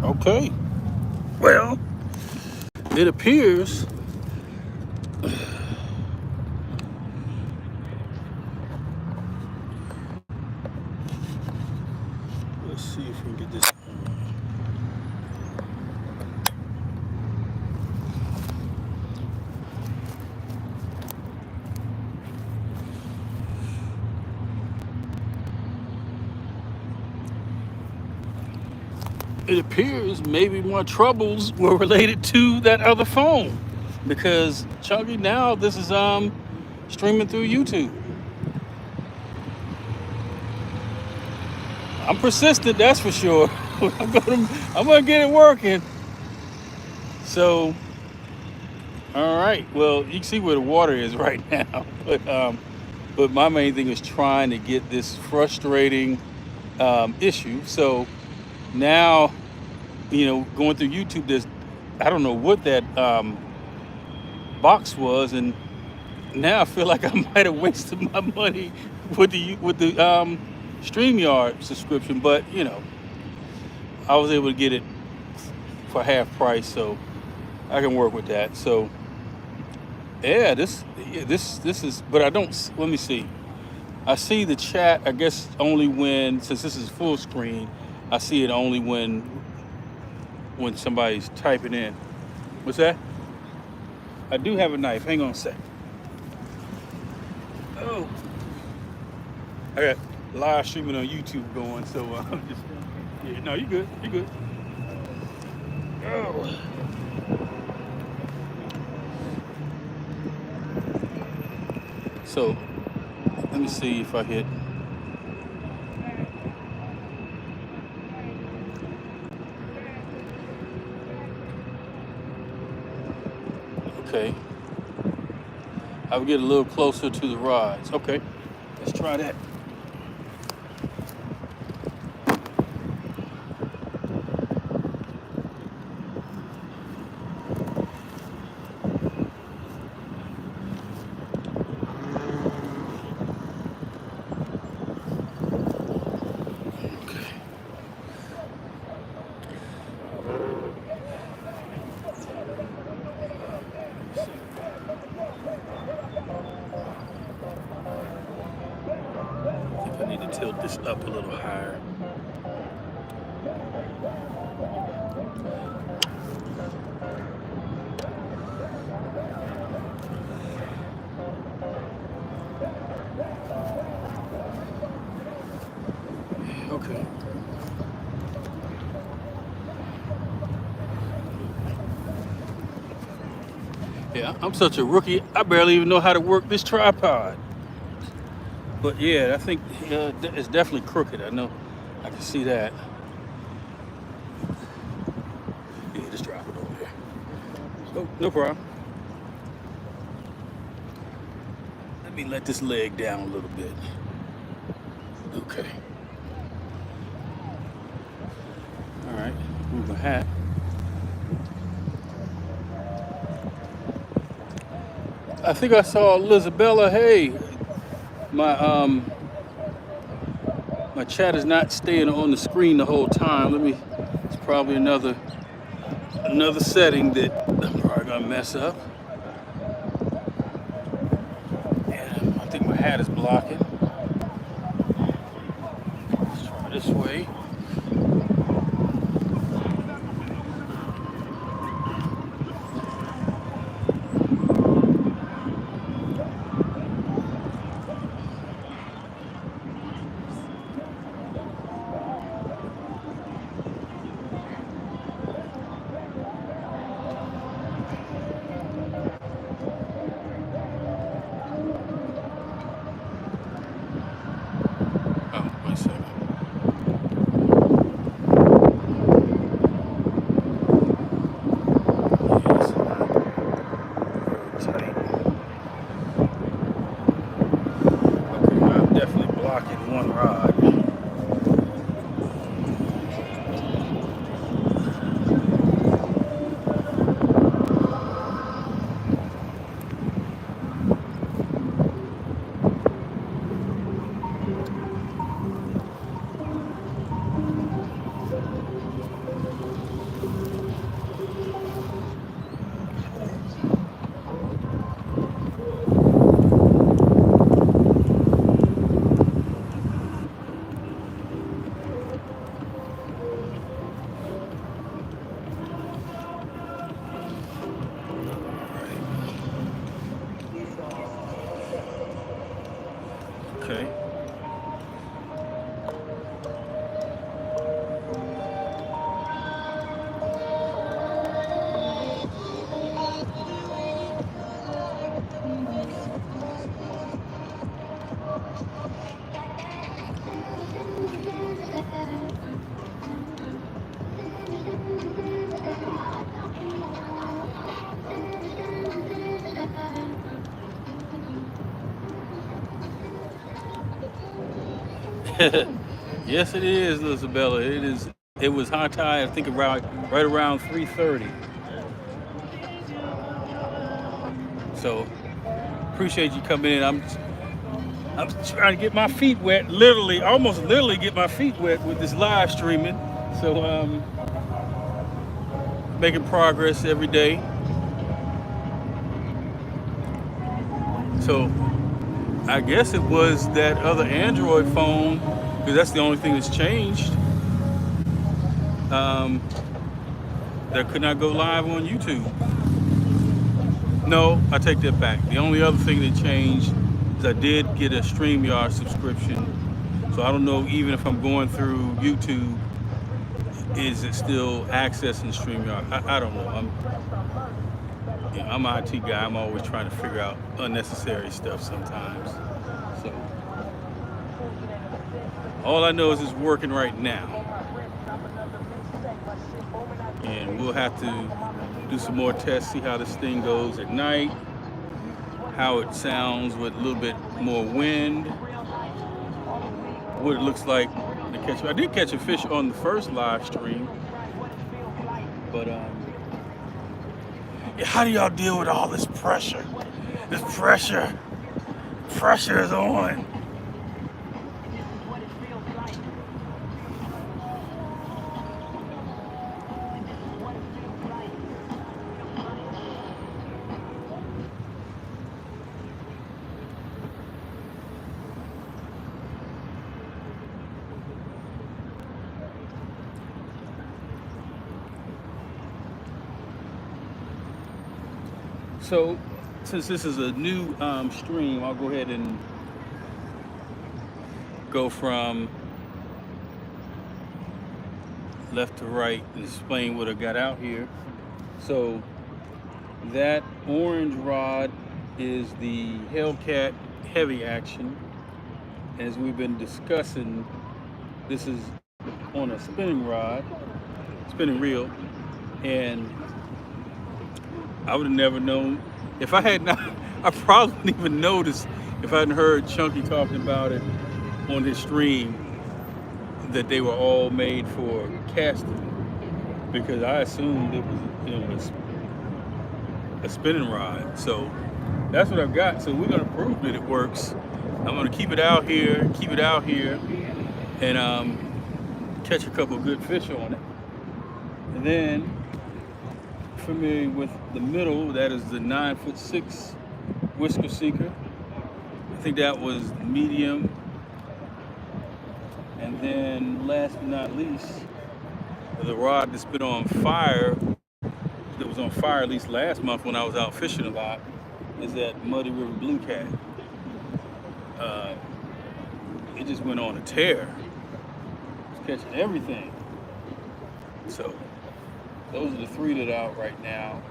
Okay. Well, it appears. Let's see if we can get this. It appears maybe my troubles were related to that other phone, because Chunky, now this is streaming through YouTube. I'm persistent, that's for sure. I'm gonna get it working. So, all right. Well, you can see where the water is right now, but my main thing is trying to get this frustrating issue. So now, going through YouTube, I don't know what that box was, and now I feel like I might have wasted my money with the StreamYard subscription. But I was able to get it for half price, so I can work with that. So yeah, this is. But I don't. Let me see. I see the chat. I guess only since this is full screen, I see it only when somebody's typing in. What's that? I do have a knife. Hang on a sec. Oh, I got live streaming on YouTube going, so I'm just. Yeah, no, you good. You good. Oh. So, let me see if I hit. Okay. I will get a little closer to the rods. Okay, let's try that. I need to tilt this up a little higher. Okay. Yeah, I'm such a rookie. I barely even know how to work this tripod. But yeah, I think it's definitely crooked. I know. I can see that. Yeah, just drop it over there. Oh, no problem. Let me let this leg down a little bit. Okay. All right. Move my hat. I think I saw Elizabella. Hey, my chat is not staying on the screen the whole time. It's probably another setting that I'm probably gonna mess up. Yeah, I think my hat is blocking. Let's try this way. Oh, wait a second. Yes, it is, Isabella. It is. It was high tide. I think around right around 3:30. So appreciate you coming in. I'm trying to get my feet wet. Literally, almost literally get my feet wet with this live streaming. So making progress every day. So I guess it was that other Android phone because that's the only thing that's changed. Um, that could not go live on YouTube. No, I take that back. The only other thing that changed is I did get a StreamYard subscription. So I don't know, even if I'm going through YouTube, is it still accessing StreamYard? I don't know. I'm an IT guy. I'm always trying to figure out unnecessary stuff sometimes. So all I know is it's working right now. And we'll have to do some more tests, see how this thing goes at night, how it sounds with a little bit more wind, what it looks like to catch. I did catch a fish on the first live stream, but how do y'all deal with all this pressure? This pressure is on. So, since this is a new stream, I'll go ahead and go from left to right and explain what I got out here. So, that orange rod is the Hellcat Heavy Action. As we've been discussing, this is on a spinning reel, and I would have never known if I had not. I probably wouldn't even noticed if I hadn't heard Chunky talking about it on his stream that they were all made for casting, because I assumed it was a spinning rod. So that's what I've got. So we're gonna prove that it works. I'm gonna keep it out here, and catch a couple good fish on it, and then. Familiar with the middle, that is the 9'6" whisker seeker. I think that was medium. And then last but not least, the rod that's been on fire, that was on fire at least last month when I was out fishing a lot, is that Muddy River Blue Cat. It just went on a tear. It's catching everything. So those are the three that are out right now.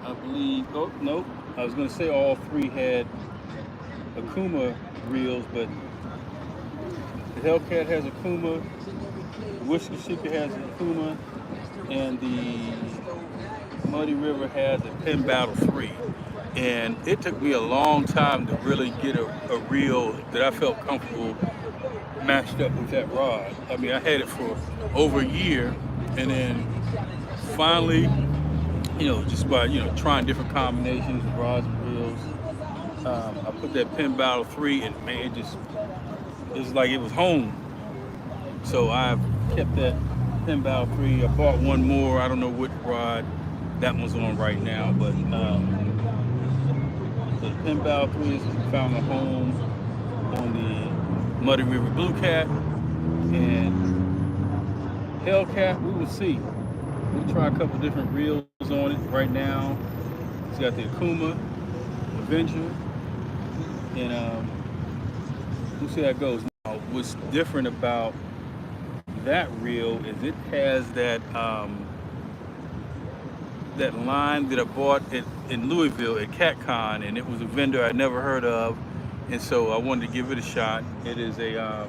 I believe, oh, nope. I was going to say all three had Akuma reels, but the Hellcat has Akuma, the Whiskey Seeker has Akuma, and the Muddy River has a Pen Battle 3. And it took me a long time to really get a reel that I felt comfortable matched up with that rod. I mean, I had it for over a year, and then finally, just by trying different combinations of rods and reels, I put that Pen Battle 3, and man, it was like it was home. So I've kept that Pen Battle 3. I bought one more. I don't know what rod that one's on right now, but. So the Pen Battle 3 has found a home on the Muddy River Blue Cat, and Hellcat, we will see. We'll try a couple different reels on it right now. It's got the Akuma, Avenger, and we'll see how it goes. Now, what's different about that reel is it has that line that I bought in Louisville at CatCon, and it was a vendor I'd never heard of, and so I wanted to give it a shot. It is a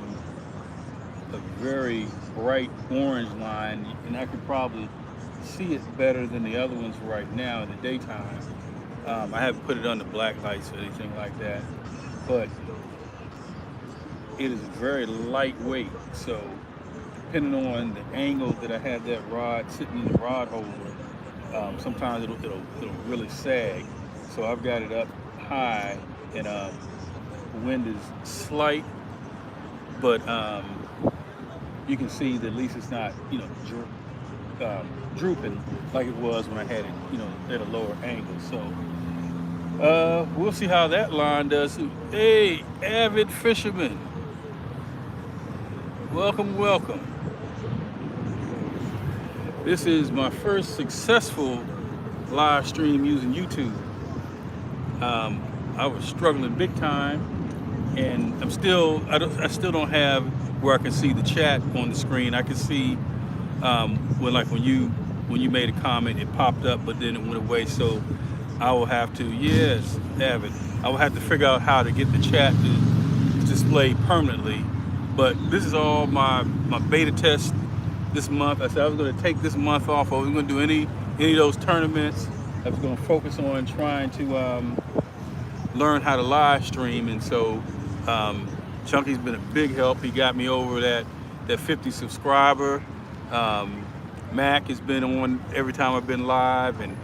very bright orange line, and I could probably see it better than the other ones right now in the daytime. I haven't put it under black lights or anything like that, but it is very lightweight. So depending on the angle that I have that rod sitting in the rod holder, sometimes it'll really sag. So I've got it up high, and the wind is slight, but you can see that at least it's not, drooping like it was when I had it, at a lower angle. So we'll see how that line does. Hey, avid fisherman, welcome, welcome. This is my first successful live stream using YouTube. I was struggling big time, and I still don't have where I can see the chat on the screen. I can see when you made a comment, it popped up, but then it went away. So I will have to, yes, Avid, I will have to figure out how to get the chat to display permanently. But this is all my beta test this month. I said I was going to take this month off. I wasn't going to do any of those tournaments. I was going to focus on trying to learn how to live stream, and so Chunky's been a big help. He got me over that 50 subscriber. Mac has been on every time I've been live, and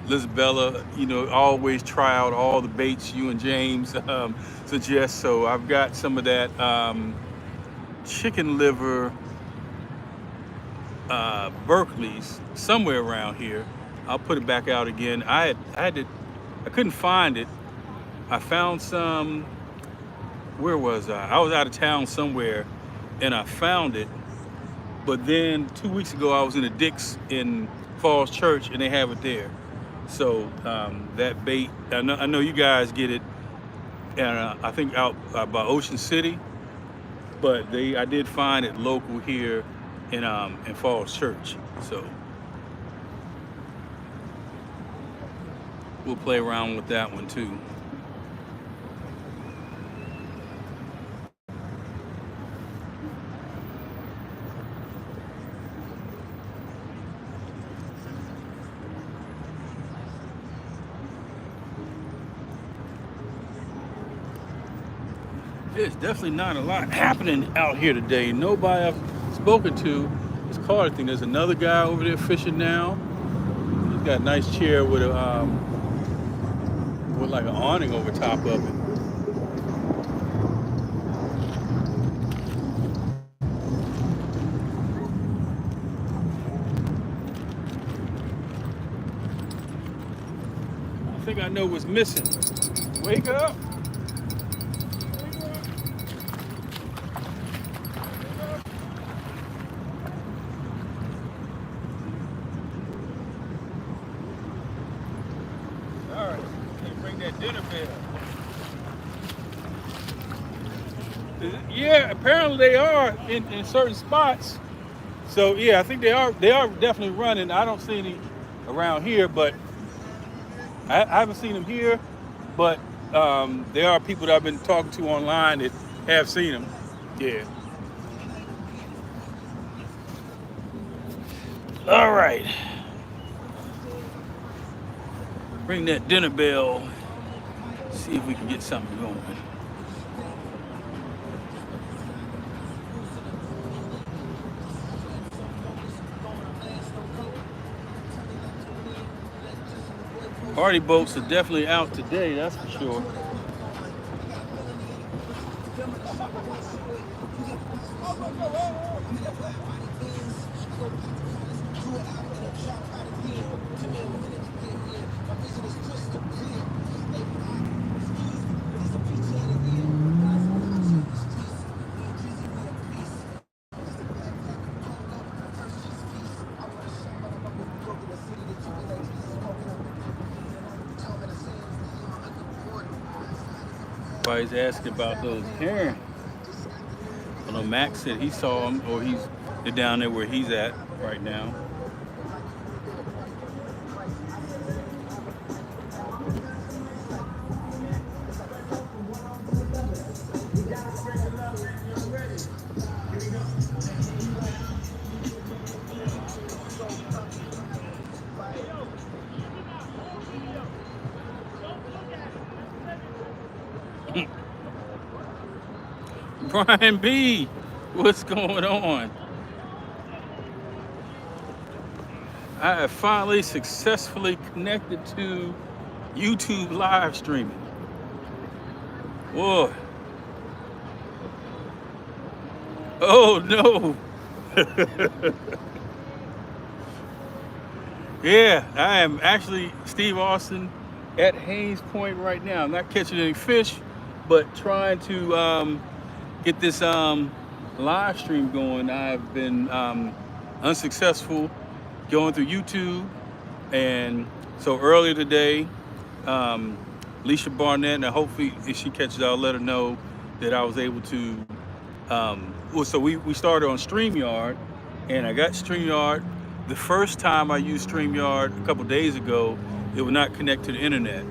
Lizabella, always try out all the baits you and James suggest. So I've got some of that chicken liver Berkeley's somewhere around here. I'll put it back out again. I couldn't find it. I found some. Where was I? I was out of town somewhere, and I found it. But then 2 weeks ago, I was in a Dick's in Falls Church, and they have it there. So that bait, I know you guys get it, and I think out by Ocean City. But I did find it local here in Falls Church. So we'll play around with that one too. There's definitely not a lot happening out here today. Nobody I've spoken to is caught anything. There's another guy over there fishing now. He's got a nice chair with like an awning over top of it. I think I know what's missing. Wake up! Yeah, apparently they are in certain spots. So yeah, I think they are definitely running. I don't see any around here, but I haven't seen them here. But there are people that I've been talking to online that have seen them. Yeah. All right. Ring that dinner bell. See if we can get something going. Party boats are definitely out today, that's for sure. Everybody's asking about those herring. I know Max said he saw them, or they're down there where he's at right now. Brian B, what's going on? I have finally successfully connected to YouTube live streaming. Whoa. Oh no. Yeah, I am actually Steve Austin at Hayes Point right now. I'm not catching any fish, but trying to get this live stream going. I've been unsuccessful going through YouTube, and so earlier today, Alicia Barnett, and hopefully if she catches it, I'll let her know that I was able to. Well, so we started on StreamYard, and I got StreamYard. The first time I used StreamYard a couple days ago, it would not connect to the internet,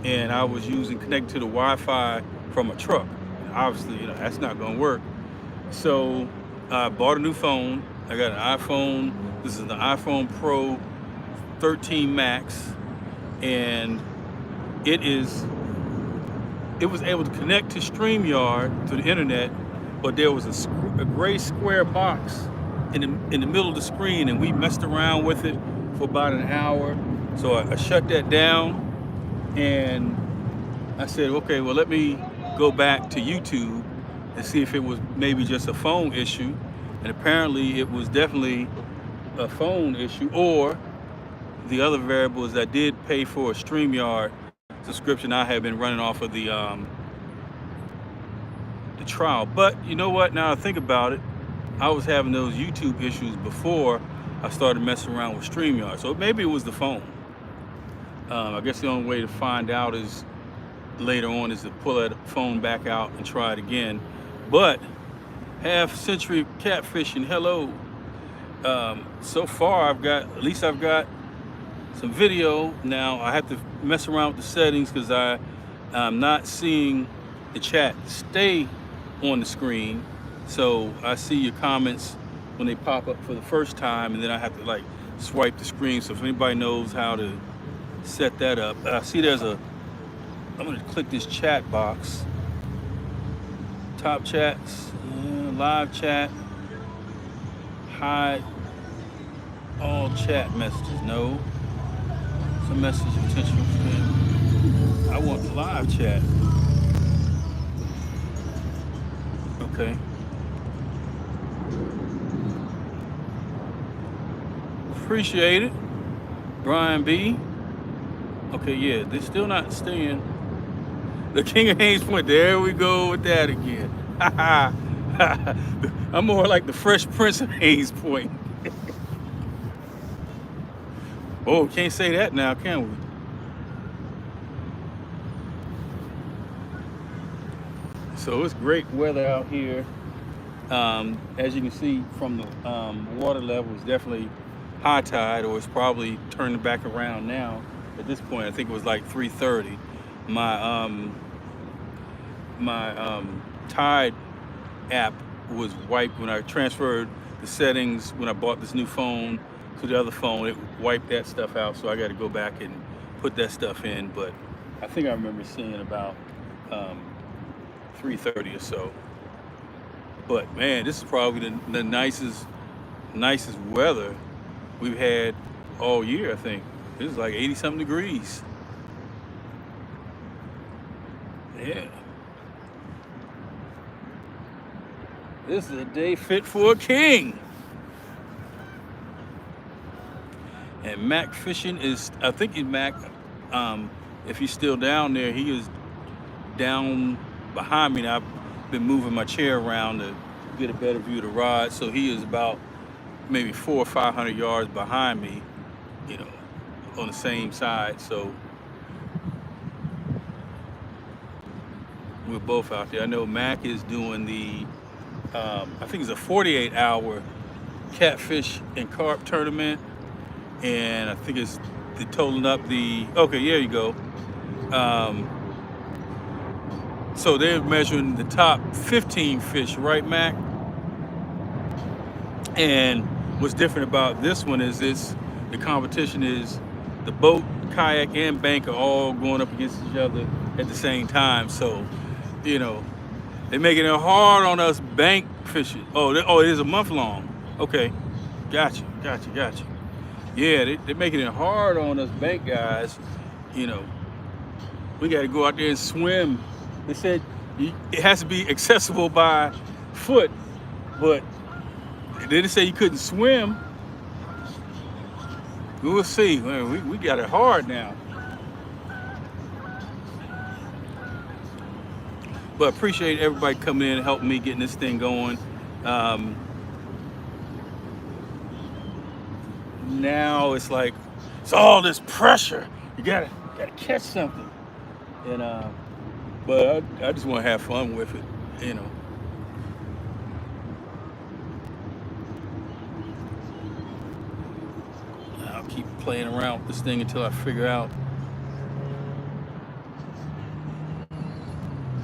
and I was connected to the Wi-Fi from a truck. Obviously, that's not going to work. So I bought a new phone. I got an iPhone. This is the iPhone Pro 13 Max, and it was able to connect to StreamYard to the internet, but there was a gray square box in the middle of the screen, and we messed around with it for about an hour. So I shut that down, and I said, okay, well, let me go back to YouTube and see if it was maybe just a phone issue. And apparently it was definitely a phone issue, or the other variable is I did pay for a StreamYard subscription. I have been running off of the trial. But you know what, now I think about it, I was having those YouTube issues before I started messing around with StreamYard. So maybe it was the phone. I guess the only way to find out is later on is to pull that phone back out and try it again. But half century catfishing, hello. So far I've got some video. Now I have to mess around with the settings because I'm not seeing the chat stay on the screen. So I see your comments when they pop up for the first time, and then I have to like swipe the screen. So if anybody knows how to set that up, I see I'm gonna click this chat box. Top chats, live chat, hide all chat messages. No, some message potential spam. I want the live chat. Okay. Appreciate it, Brian B. Okay, yeah, they're still not staying. The King of Hayes Point. There we go with that again. I'm more like the Fresh Prince of Hayes Point. Oh, can't say that now, can we? So it's great weather out here. As you can see from the water level, it's definitely high tide, or it's probably turning back around now. At this point, I think it was like 3:30. My Tide app was wiped when I transferred the settings when I bought this new phone to the other phone. It wiped that stuff out, so I got to go back and put that stuff in. But I think I remember seeing about 3:30 or so. But man, this is probably the nicest weather we've had all year. I think this is like 80-something degrees. Yeah. This is a day fit for a king. And Mac Fishing is, I think Mac, if he's still down there, he is down behind me. Now, I've been moving my chair around to get a better view of the rod. So he is about maybe 400 or 500 yards behind me, on the same side. So we're both out there. I know Mac is doing the, I think it's a 48-hour catfish and carp tournament. And I think it's totaling up okay, there you go. So they're measuring the top 15 fish, right, Mac? And what's different about this one is the competition is the boat, kayak, and bank are all going up against each other at the same time. So You know, they're making it hard on us bank fishing. Oh, it is a month long. Okay, gotcha. Yeah, they're making it hard on us bank guys. You know, we got to go out there and swim. They said it has to be accessible by foot, but they didn't say you couldn't swim. We'll see. We got it hard now. But appreciate everybody coming in and helping me getting this thing going. Now it's like it's all this pressure. You gotta catch something, and but I just want to have fun with it, you know. I'll keep playing around with this thing until I figure out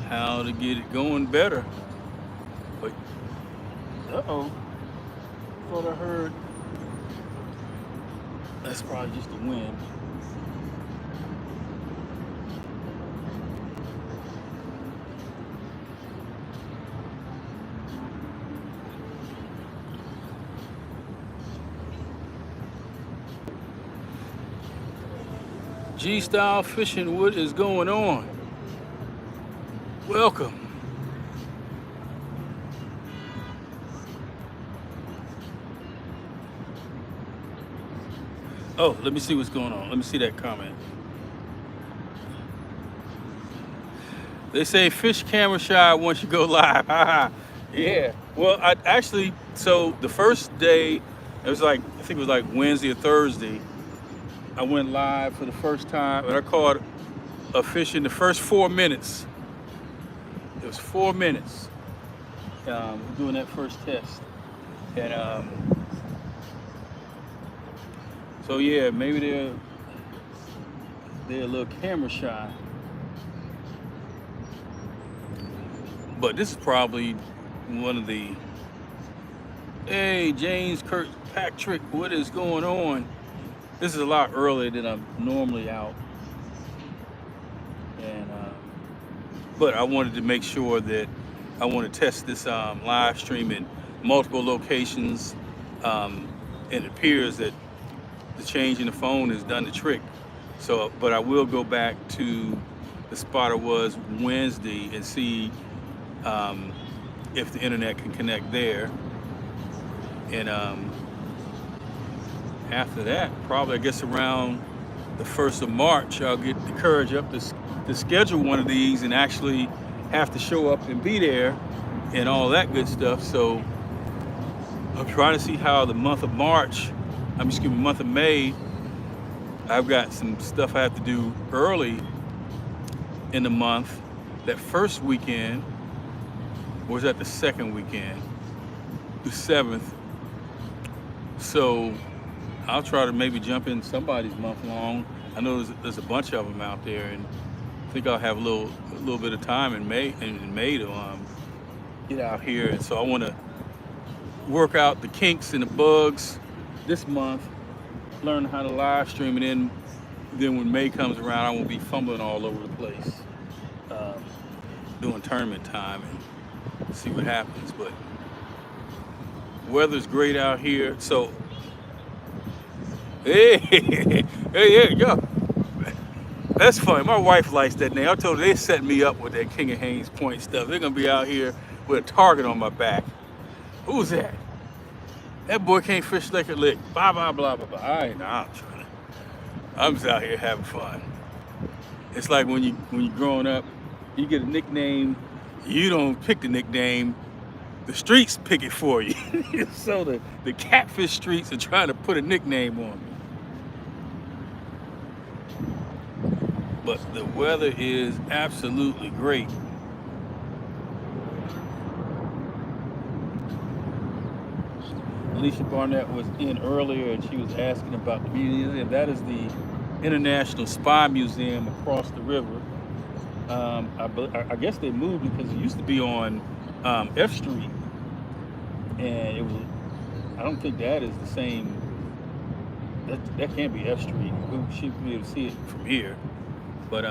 how to get it going better. But uh-oh, thought I heard. That's probably just the wind. G-Style Fishing, what is going on? Welcome. Oh, let me see what's going on. Let me see that comment. They say fish camera shy once you go live. Yeah. Well, I actually, so the first day, it was like, I think it was like Wednesday or Thursday, I went live for the first time, and I caught a fish in the first 4 minutes. It was 4 minutes doing that first test. And so yeah, maybe they're a little camera shy. But this is probably one of the, hey, James Kirkpatrick, what is going on? This is a lot earlier than I'm normally out. And but I wanted to make sure that I want to test this live stream in multiple locations. And it appears that the change in the phone has done the trick. So, but I will go back to the spot I was Wednesday and see if the internet can connect there. And after that, probably I guess around the 1st of March, I'll get the courage up to schedule one of these and actually have to show up and be there and all that good stuff. So I'm trying to see how the month of month of May, I've got some stuff I have to do early in the month. That first weekend, or was that the second weekend? The 7th. So I'll try to maybe jump in somebody's month long. I know there's a bunch of them out there, and I think I'll have a little bit of time in May to get out here. And so I want to work out the kinks and the bugs this month, learn how to live stream, and then when May comes around, I won't be fumbling all over the place doing tournament time and see what happens. But weather's great out here, so hey, yeah. That's funny. My wife likes that name. I told her they set me up with that King of Haynes Point stuff. They're gonna be out here with a target on my back. Who's that? That boy can't fish like a lick. Blah blah blah blah blah. I'm trying to. I'm just out here having fun. It's like when you growing up, you get a nickname. You don't pick the nickname. The streets pick it for you. So the catfish streets are trying to put a nickname on me. But the weather is absolutely great. Alicia Barnett was in earlier and she was asking about the museum. That is the International Spy Museum across the river. I guess they moved because it used to be on F Street. And it was, I don't think that is the same, that can't be F Street. She would be able to see it from here. But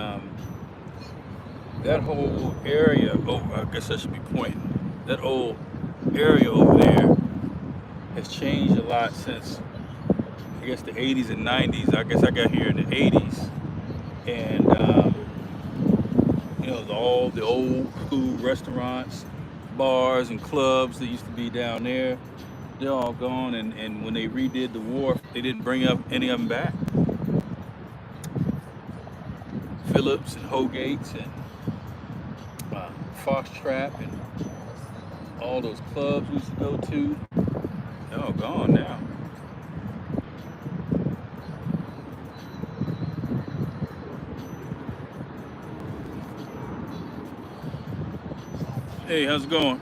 that whole area, oh, I guess I should be pointing. That whole area over there has changed a lot since, I guess, the 80s and 90s. I guess I got here in the 80s. And, all the old school restaurants, bars, and clubs that used to be down there, they're all gone. And when they redid the wharf, they didn't bring up any of them back. Phillips and Hogate's and Foxtrap and all those clubs we used to go to, they're all gone now. Hey, how's it going?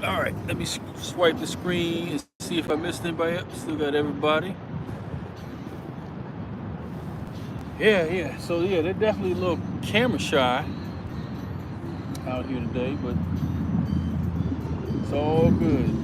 All right, let me swipe the screen and see if I missed anybody up. Still got everybody. Yeah. So yeah, they're definitely a little camera shy out here today, but it's all good.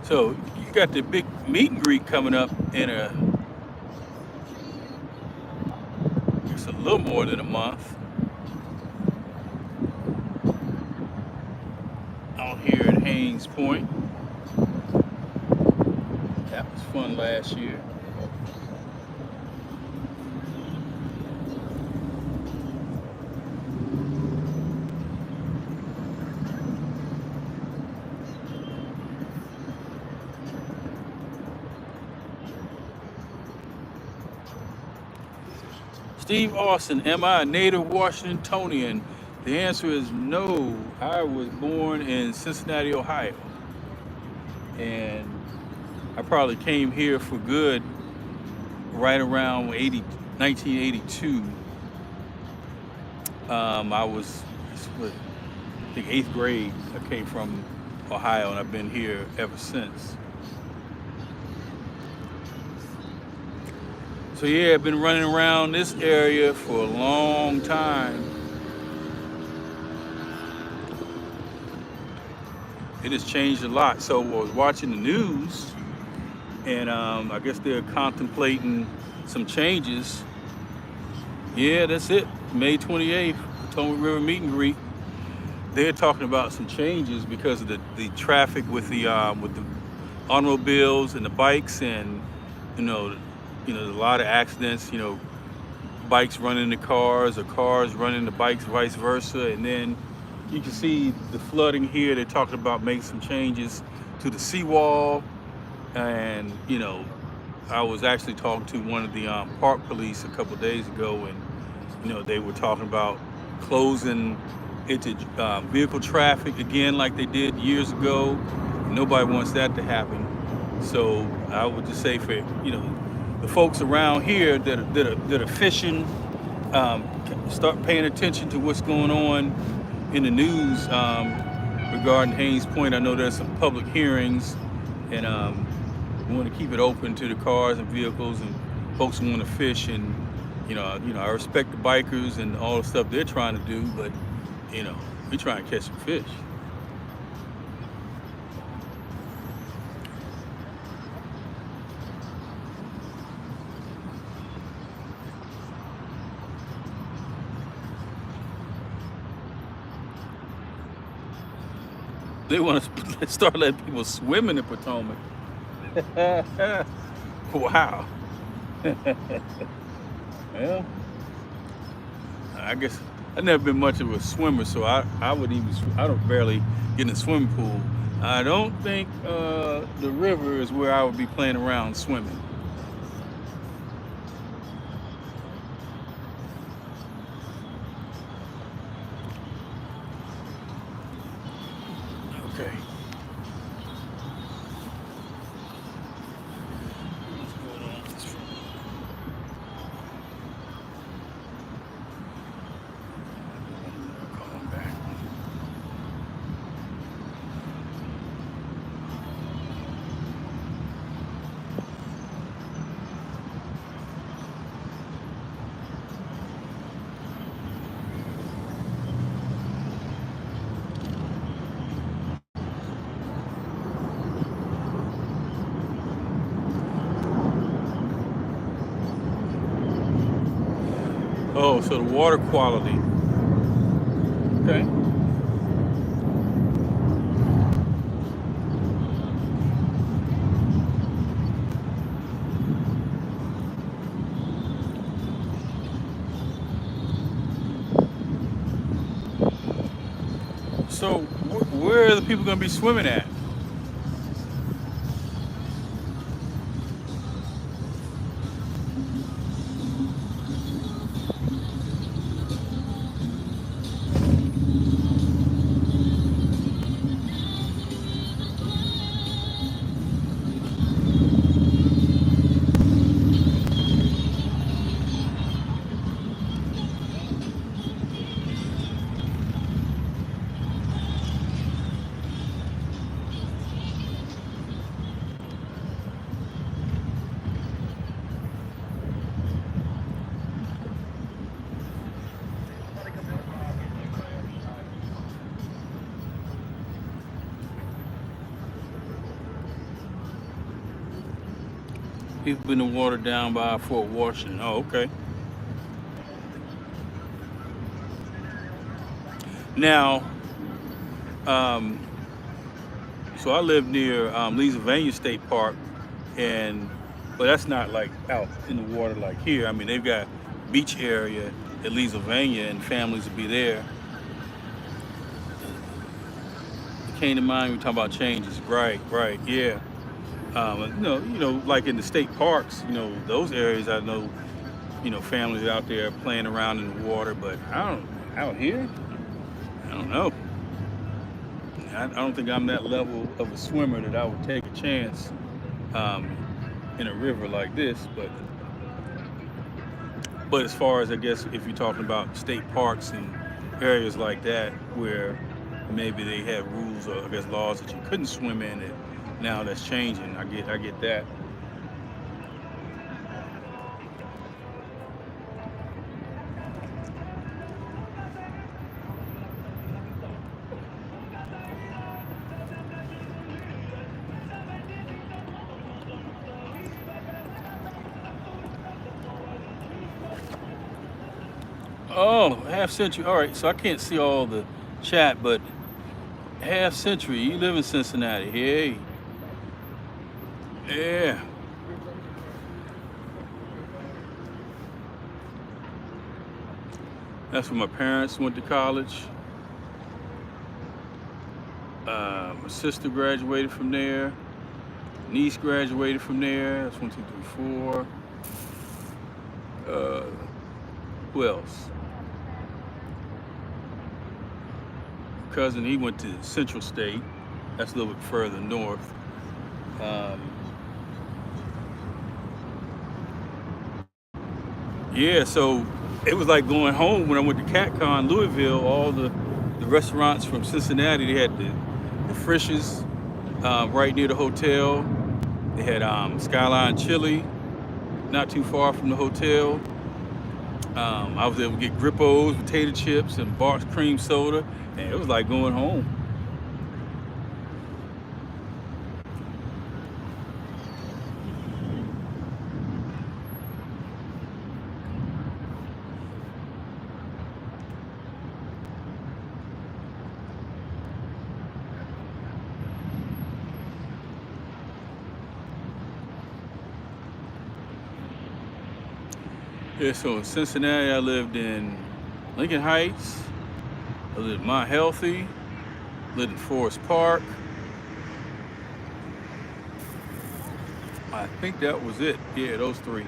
So you got the big meet and greet coming up in it's a little more than a month out here at Haynes Point. That was fun last year. Steve Austin, am I a native Washingtonian? The answer is no. I was born in Cincinnati, Ohio. And I probably came here for good right around 1982. I was, I think, 8th grade. I came from Ohio, and I've been here ever since. So yeah, I've been running around this area for a long time. It has changed a lot. So I was watching the news, and I guess they're contemplating some changes. Yeah, that's it. May 28th, Potomac River Meet and Greet. They're talking about some changes because of the traffic with the automobiles and the bikes, and there's a lot of accidents. Bikes running into cars or cars running into bikes, vice versa. And then you can see the flooding here. They're talking about making some changes to the seawall. And I was actually talking to one of the park police a couple of days ago, and they were talking about closing into vehicle traffic again like they did years ago. Nobody wants that to happen. So I would just say for the folks around here that are fishing, start paying attention to what's going on in the news regarding Haynes Point. I know there's some public hearings, and we want to keep it open to the cars and vehicles and folks who want to fish. And I respect the bikers and all the stuff they're trying to do, but we're trying to catch some fish. They want to start letting people swim in the Potomac. Wow. Well, I guess I've never been much of a swimmer, so I don't barely get in the swimming pool. I don't think the river is where I would be playing around swimming. Okay. Oh, so the water quality. Okay. So where are the people going to be swimming at? People in the water down by Fort Washington. Oh, okay. Now, um, so I live near Leesylvania State Park, and but that's not like out in the water like here. I mean, they've got beach area at Leesylvania, and families will be there. It came to mind when we talk about changes. Right, right, yeah. Like in the state parks, those areas I know, families out there playing around in the water, but I don't out here. I don't know. I don't think I'm that level of a swimmer that I would take a chance um, in a river like this. But as far as I guess if you're talking about state parks and areas like that where maybe they have rules or I guess laws that you couldn't swim in, and now that's changing. I get that. Oh, half century. All right, so I can't see all the chat, but half century. You live in Cincinnati. Hey, yeah. That's where my parents went to college. My sister graduated from there. Niece graduated from there. That's 1, 2, 3, 4. Uh, who else? Cousin, he went to Central State. That's a little bit further north. Um, yeah, so it was like going home when I went to CatCon, Louisville. All the restaurants from Cincinnati, they had the Frisch's right near the hotel. They had Skyline Chili, not too far from the hotel. I was able to get Grippos, potato chips, and Bart's cream soda, and it was like going home. Yeah, so in Cincinnati, I lived in Lincoln Heights. I lived in Mount Healthy. Lived in Forest Park. I think that was it. Yeah, those three.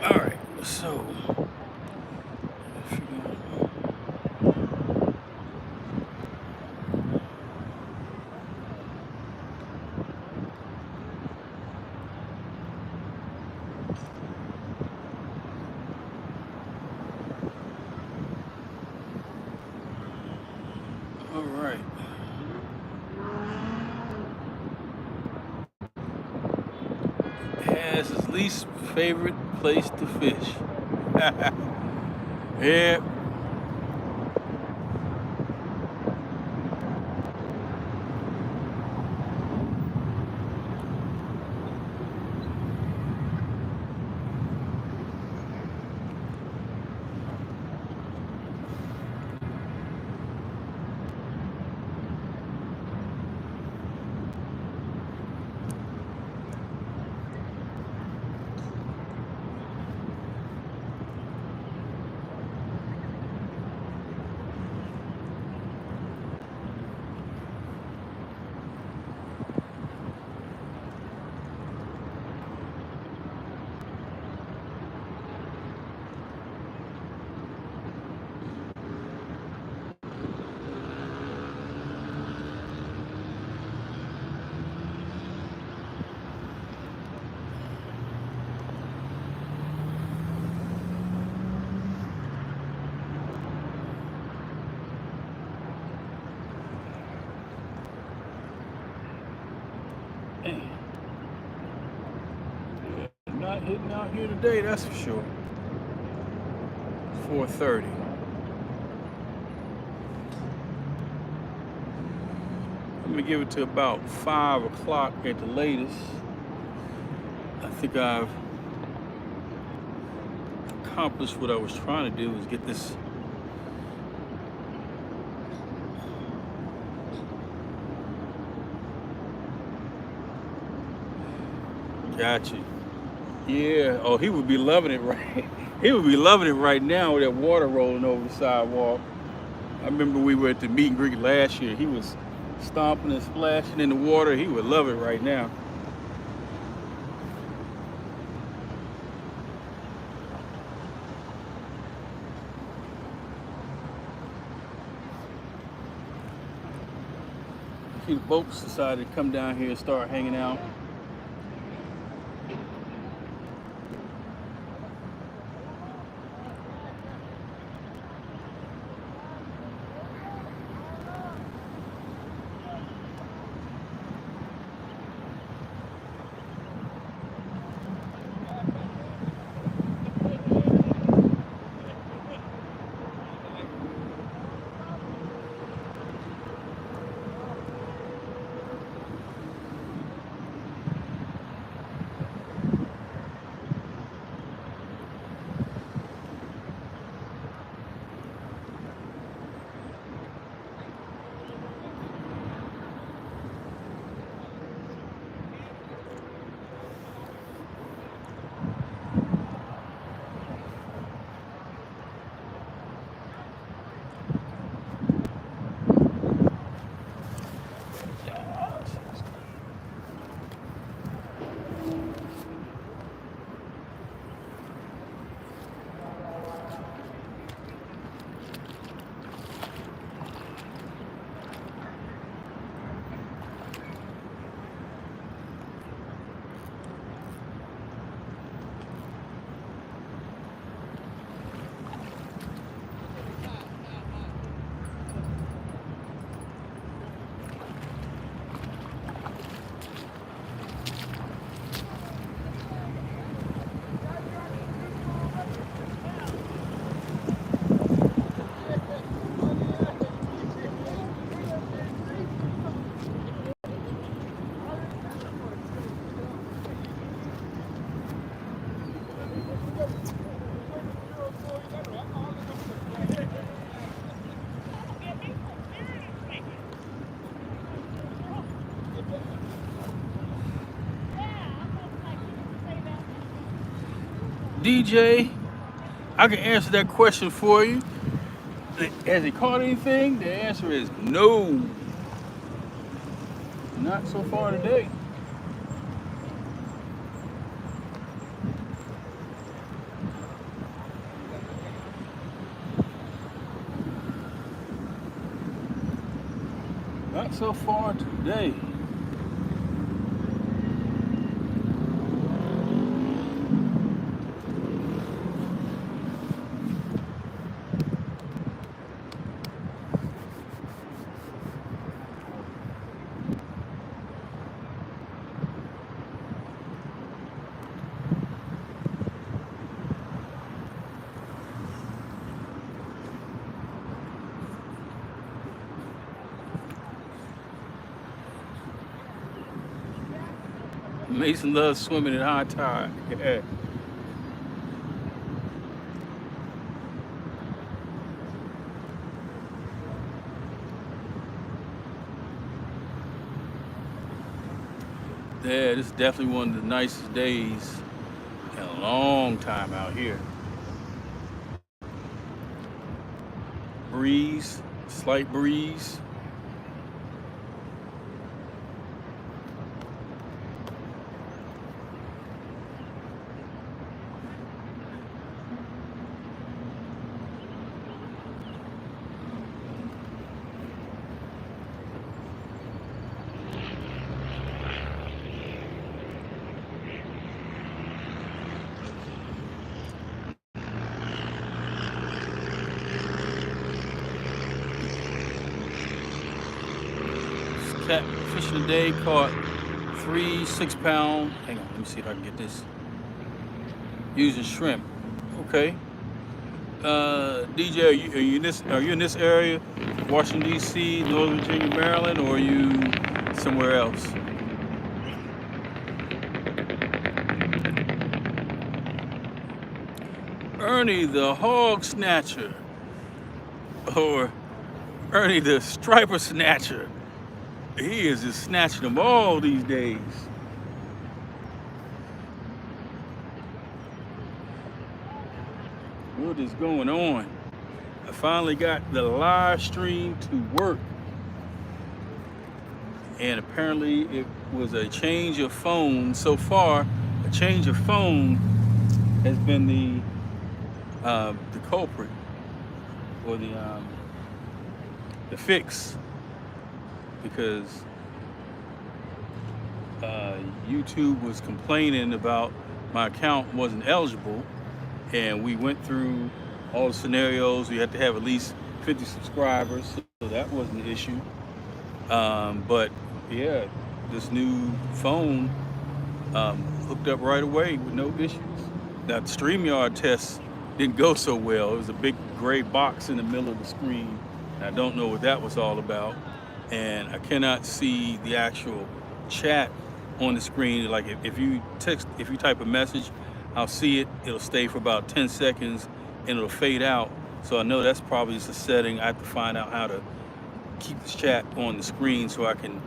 All right, so all right. As is least favorite place to fish. Yeah. Man, not hitting out here today, that's for sure. 4:30. I'm gonna give it to about 5 o'clock at the latest. I think I've accomplished what I was trying to do, is get this Gotcha. Yeah. Oh, he would be loving it, right? He would be loving it right now with that water rolling over the sidewalk. I remember we were at the meet and greet last year. He was stomping and splashing in the water. He would love it right now. A few boats decided to come down here and start hanging out. DJ, I can answer that question for you. Has he caught anything? The answer is no. Not so far today. Not so far today. Mason loves swimming at high tide. Yeah. Yeah, this is definitely one of the nicest days in a long time out here. Breeze, slight breeze. Catfishing today, caught 3 6-pound. Hang on, let me see if I can get this. Using shrimp. Okay. DJ, are you in this area, Washington D.C., Northern Virginia, Maryland, or are you somewhere else? Ernie the Hog Snatcher, or Ernie the Striper Snatcher. He is just snatching them all these days. What is going on? I finally got the live stream to work. And apparently it was a change of phone. So far, a change of phone has been the culprit, or the fix, because YouTube was complaining about my account wasn't eligible, and we went through all the scenarios. We had to have at least 50 subscribers, so that wasn't an issue. But yeah, this new phone hooked up right away with no issues. Now, the StreamYard test didn't go so well. It was a big gray box in the middle of the screen. I don't know what that was all about. And I cannot see the actual chat on the screen. Like if you type a message, I'll see it. It'll stay for about 10 seconds and it'll fade out. So I know that's probably just a setting. I have to find out how to keep the chat on the screen so I can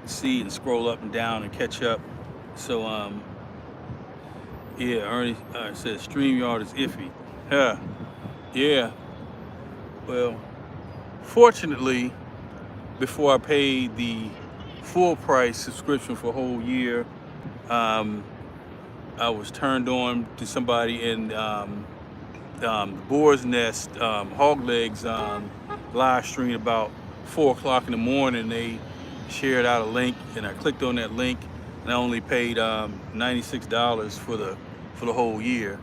see and scroll up and down and catch up. So yeah, Ernie says StreamYard is iffy. Yeah. Well, fortunately, before I paid the full price subscription for a whole year, I was turned on to somebody in the Boar's Nest Hog Legs live stream about 4 o'clock in the morning. They shared out a link, and I clicked on that link, and I only paid $96 for the whole year,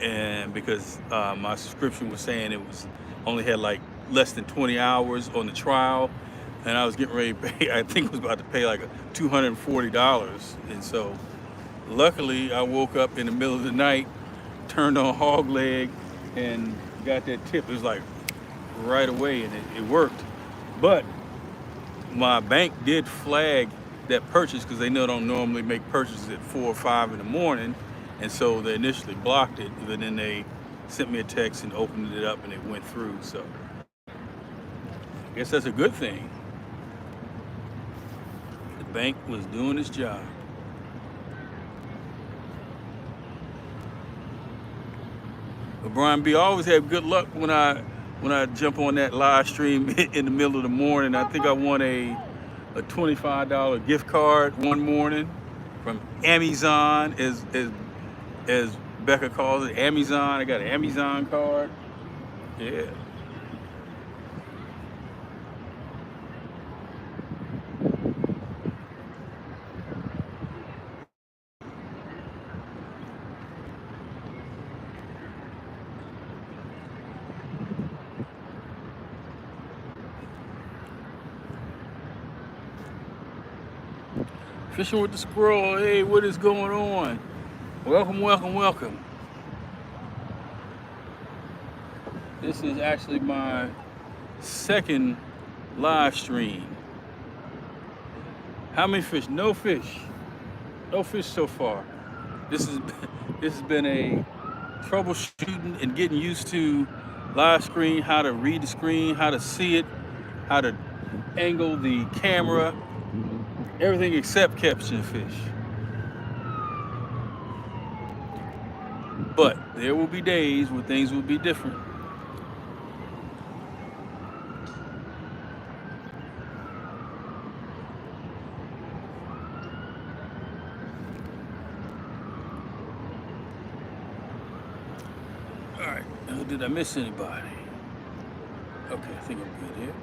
and because my subscription was saying it was only had like less than 20 hours on the trial, and I was getting ready to pay, I think I was about to pay like $240. And so luckily I woke up in the middle of the night, turned on Hog Leg, and got that tip. It was like right away, and it worked. But my bank did flag that purchase because they don't normally make purchases at 4 or 5 in the morning. And so they initially blocked it, but then they sent me a text and opened it up and it went through. So I guess that's a good thing. The bank was doing its job. But Brian B, I always have good luck when I jump on that live stream in the middle of the morning. I think I won a $25 gift card one morning from Amazon, as Becca calls it, Amazon. I got an Amazon card. Yeah. Fishing with the Squirrel. Hey, what is going on? Welcome. This is actually my second live stream. How many fish? No fish. No fish so far. This is this has been a troubleshooting and getting used to live screen, how to read the screen, how to see it, how to angle the camera, everything except capturing fish. But there will be days where things will be different. All right, did I miss anybody? Okay, I think I'm good here.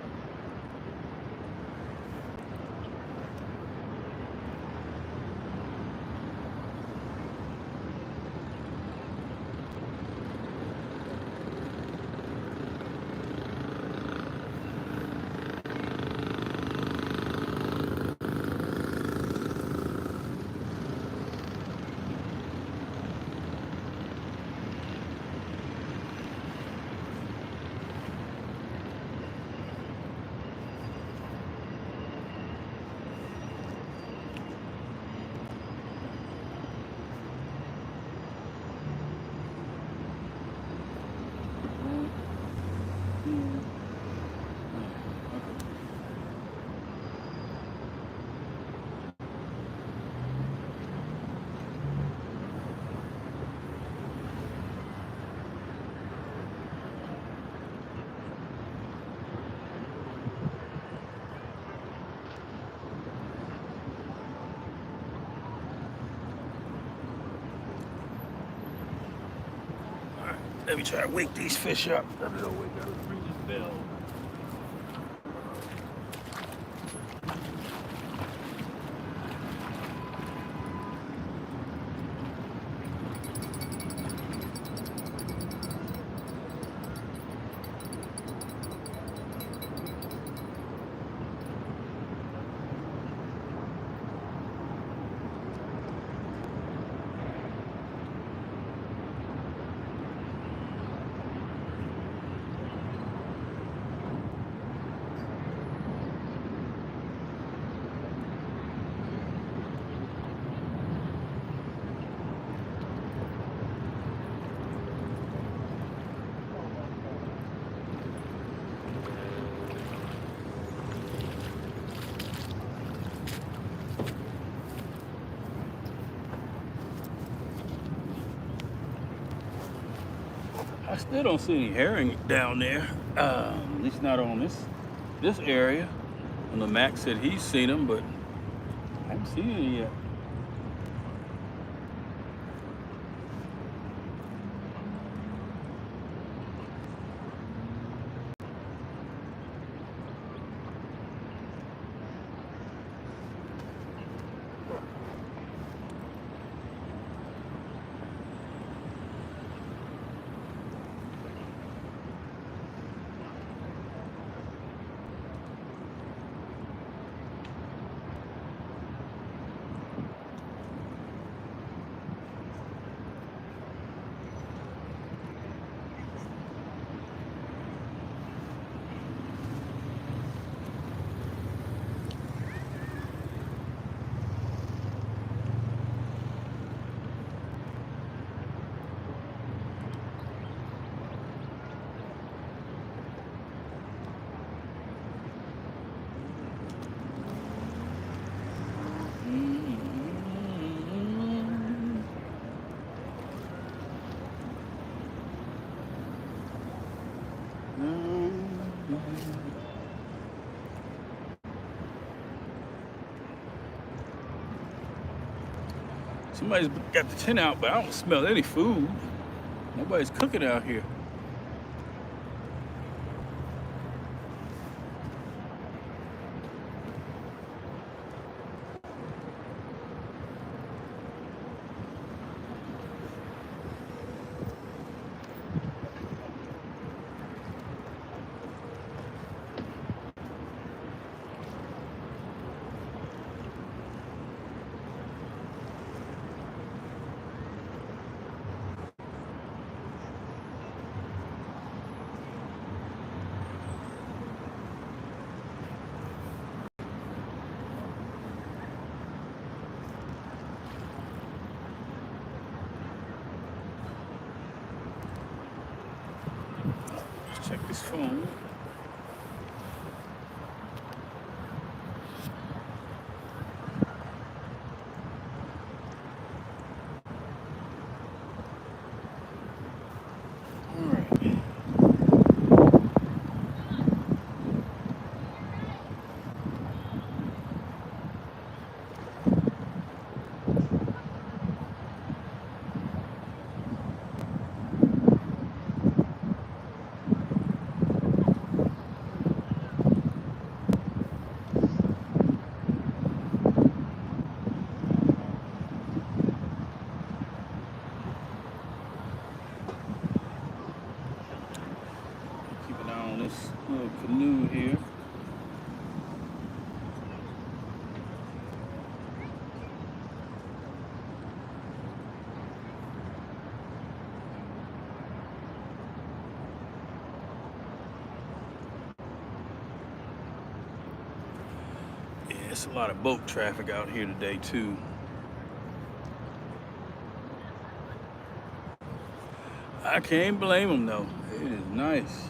Let me try to wake these fish up. I don't know, we gotta ring this bell. I still don't see any herring down there. At least not on this area. And the Mac said he's seen them, but I haven't seen any yet. Somebody's got the tent out, but I don't smell any food. Nobody's cooking out here. phone. All right. Keep an eye on this little canoe here. Yeah, it's a lot of boat traffic out here today too. I can't blame them though. It is nice.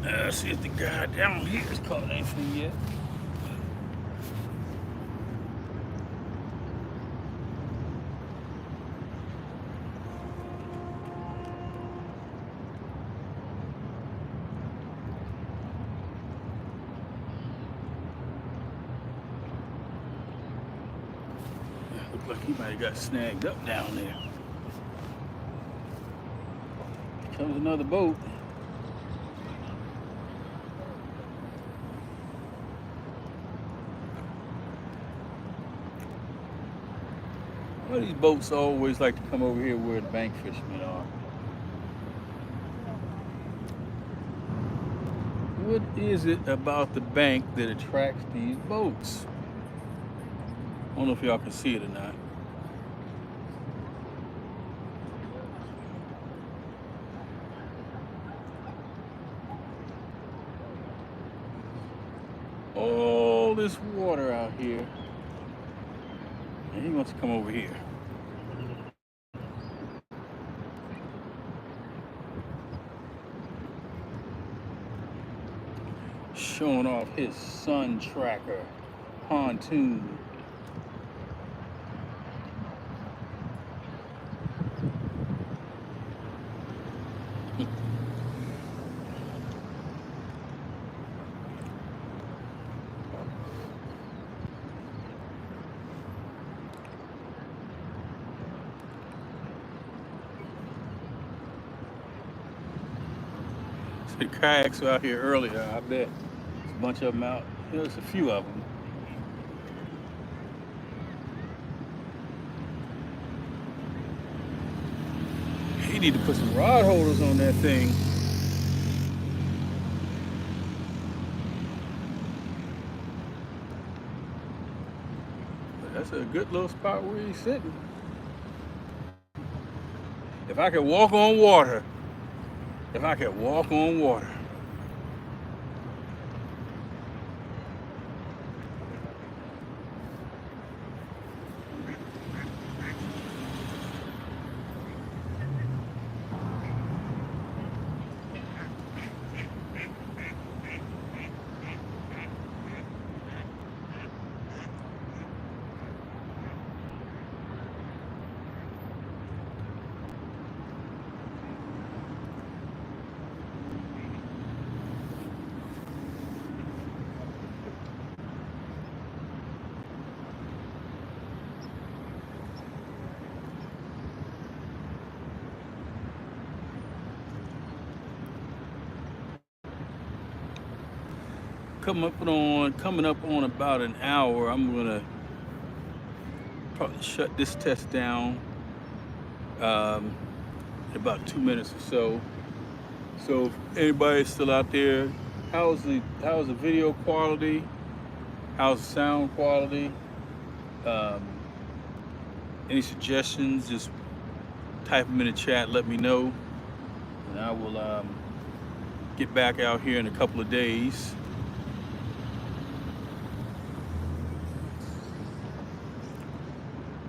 Let's see if the guy down here has caught anything yet. Looked like he might have got snagged up down there. Here comes another boat. Why do these boats always like to come over here where the bank fishermen are? What is it about the bank that attracts these boats? I don't know if y'all can see it or not. All this water out here. And he wants to come over here. Showing off his sun tracker pontoon. The kayaks were out here earlier, I bet. There's a bunch of them out. There's a few of them. You need to put some rod holders on that thing. That's a good little spot where he's sitting. If I could walk on water, if I could walk on water. Coming up on about an hour, I'm gonna probably shut this test down in about 2 minutes or so. So if anybody's still out there, how's the video quality? How's the sound quality? Any suggestions? Just type them in the chat. Let me know, and I will get back out here in a couple of days.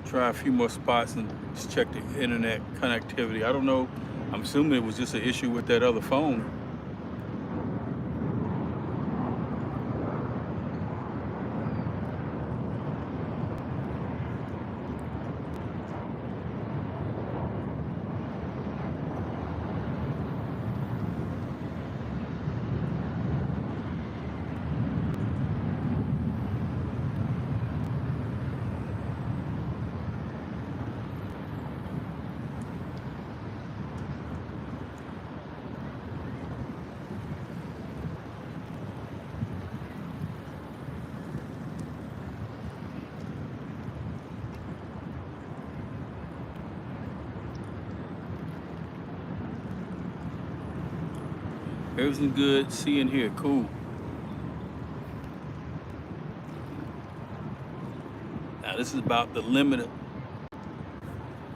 Try a few more spots and just check the internet connectivity. I don't know. I'm assuming it was just an issue with that other phone. Everything good. See and hear. Cool. Now this is about the limit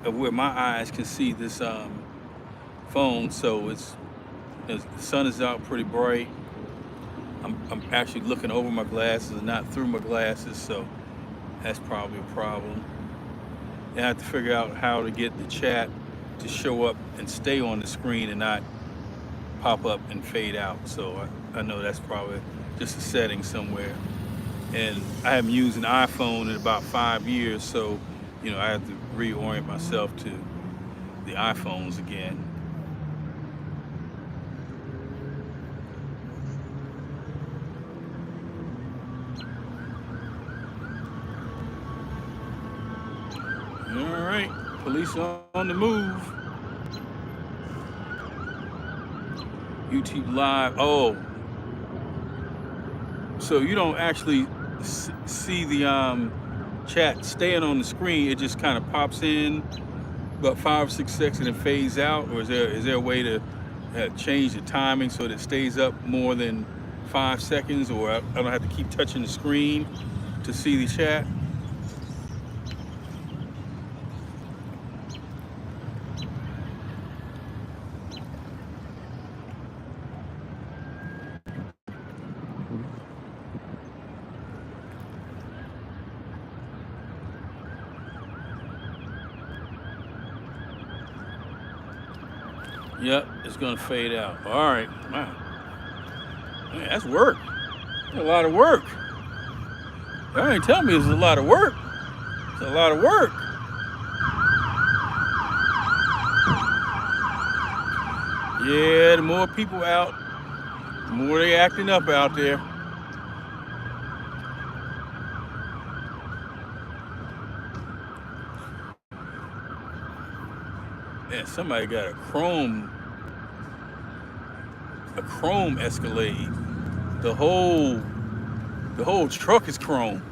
of where my eyes can see this phone. So the sun is out pretty bright. I'm actually looking over my glasses and not through my glasses, so that's probably a problem. And I have to figure out how to get the chat to show up and stay on the screen and not pop up and fade out. So I know that's probably just a setting somewhere. And I haven't used an iPhone in about 5 years, so I have to reorient myself to the iPhones again. All right, police on the move. YouTube Live. Oh, so you don't actually see the chat staying on the screen. It just kind of pops in about 5 or 6 seconds and it fades out, or is there a way to change the timing so that it stays up more than 5 seconds, or I don't have to keep touching the screen to see the chat? Yep, it's gonna fade out. All right, wow. Man, that's work. That's a lot of work. Y'all ain't telling me it's a lot of work. It's a lot of work. Yeah, the more people out, the more they acting up out there. Man, somebody got a chrome Escalade. The whole truck is chrome.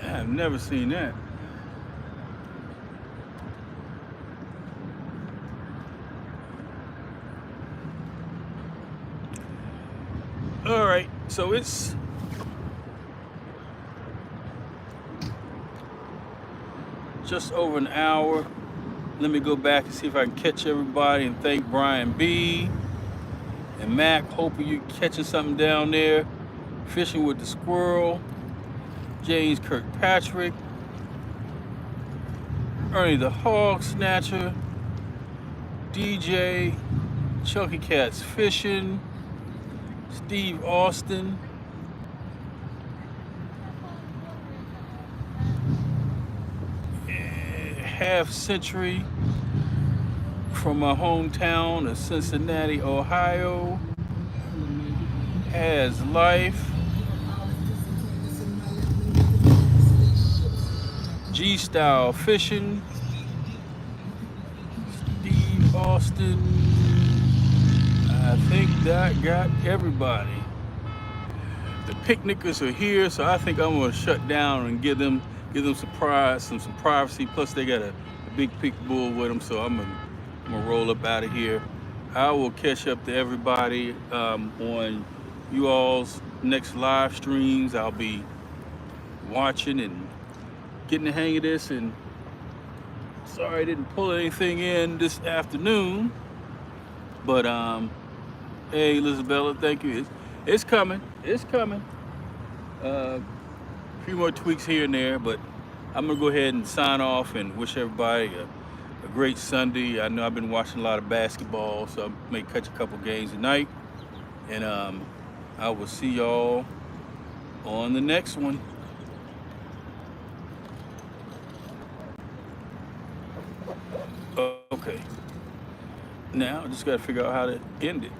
I've never seen that. All So it's just over an hour. Let me go back and see if I can catch everybody and thank Brian B. and Mac. Hoping you catching something down there. Fishing with the Squirrel. James Kirkpatrick. Ernie the Hog Snatcher. DJ. Chunky Cats Fishing. Steve Austin. Half Century from my hometown of Cincinnati, Ohio. Has Life. G-Style Fishing. Steve Austin. I think that got everybody. The picnickers are here, so I think I'm gonna shut down and give them some privacy. Plus they got a big pit bull with them, so I'm gonna roll up out of here. I will catch up to everybody on you all's next live streams. I'll be watching and getting the hang of this. And sorry I didn't pull anything in this afternoon, but hey, Elizabeth, thank you. It's coming. It's coming. A few more tweaks here and there, but I'm gonna go ahead and sign off and wish everybody a great Sunday. I know I've been watching a lot of basketball, so I may catch a couple games tonight. And I will see y'all on the next one. Okay. Now I just gotta figure out how to end it.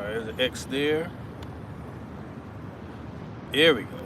There's an X there. There we go.